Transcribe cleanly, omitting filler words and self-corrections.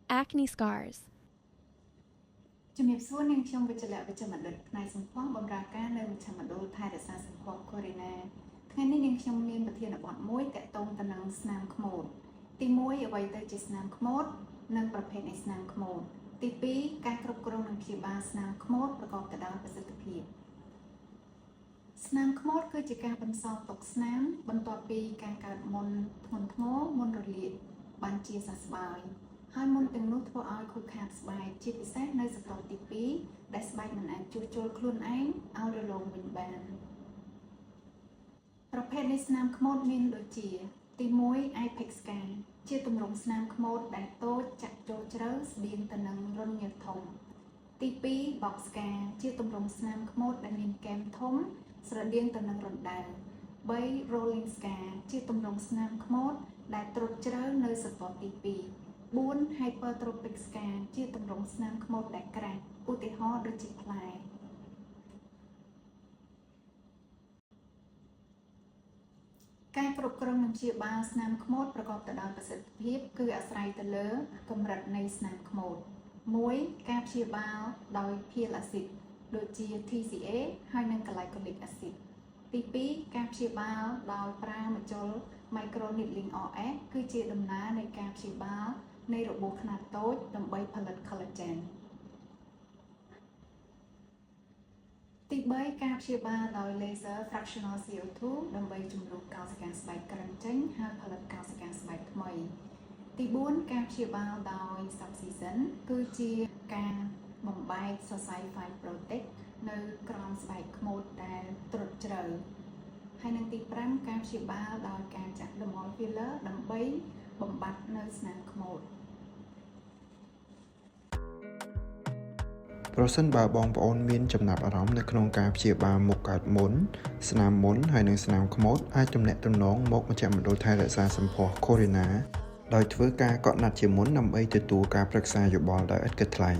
acne scars. ជំរាបសួរនាងខ្ញុំវិជ្ជលៈវិជ្ជបណ្ឌិតផ្នែកសម្ផស្សបម្រើការនៅមជ្ឈមណ្ឌលថែរក្សាសម្ផស្សកូរីណាថ្ងៃនេះនាងខ្ញុំមានប្រធានបទមួយទាក់ទងទៅនឹងស្នាមខ្មោចទី1អ្វីទៅជាស្នាមខ្មោចនិងប្រភេទនៃស្នាមខ្មោចទី2ការគ្រប់គ្រងនិងព្យាបាលស្នាមខ្មោចប្រកបទៅដោយប្រសិទ្ធភាពស្នាមខ្មោចគឺជាការបន្សល់ទុកស្នាមបន្ទាប់ពីការកើតមុនធ្ងន់ធ្ងរមុនរលាកបានជាសះស្បើយហើយមុនទាំងនោះធ្វើឲ្យខូចខាតស្បែកជាពិសេសនៅស្រទាប់ទី2ដែលស្បែកមិនអាចជួសជុលខ្លួនឯងឲ្យរលោងវិញបានប្រភេទនៃស្នាមខ្មោចមានដូចជាទី1 Apex scar ជាទម្រង់ស្នាមខ្មោចដែលតូចចាក់ចូលជ្រៅស្តៀងទៅនឹងរន្ធញើសធំទី2 Box scar ជាទម្រង់ស្នាមខ្មោចដែលមានកែមធំស្រដៀងទៅនឹងរណ្ដៅ3 Rolling scar ជាទម្រង់ស្នាមខ្មោចដែលត្រុតជ្រៅនៅស្រទាប់ទី2 4 Hypertrophic scar ជាទម្រង់ស្នាមខ្មោចដែលក្រាស់ឧទាហរណ៍ដូចជាផ្លែការគ្រប់គ្រងនិងព្យាបាលស្នាមខ្មោចប្រកបទៅដោយប្រសិទ្ធភាពគឺអាស្រ័យទៅលើកម្រិតនៃស្នាមខ្មោច1ការព្យាបាលដោយភាលអាស៊ីតដូចជា TCA ហើយនិង Glycolic acid ទី2ការព្យាបាលដោយប្រើម្ជុល Microneedling RS គឺជាដំណើរនៃការព្យាបាលនៃរបួសខ្នាតតូចដើម្បីផលិត collagen ទី3ការព្យាបាលដោយ laser fractional CO2 ដើម្បីជំរុញកោសិកាស្បែកក្រិនចេញហើយផលិតកោសិកាស្បែកថ្មីទី4ការព្យាបាលដោយ subcision គឺជាការបំបែកសរសៃ fibrotic នៅក្រោមស្បែកខ្មោចដែលត្រុតជ្រៅហើយនិងទី5ការព្យាបាលដោយការចាក់ dermal filler ដើម្បីបំបត្តិនៅស្នាមខ្មោចប្រសិនបើបងប្អូនមានចំណាប់អារម្មណ៍នៅក្នុងការព្យាបាលមុខកើតមុនស្នាមមុនហើយនិងស្នាមខ្មោចអាចទំនាក់ទំនងមកមជ្ឈមណ្ឌលថែរក្សាសម្ផស្សកូរីណាដោយធ្វើការកក់ណាត់ជាមុនដើម្បីទទួលការប្រឹក្សាយោបល់ដោយឥតគិតថ្លៃ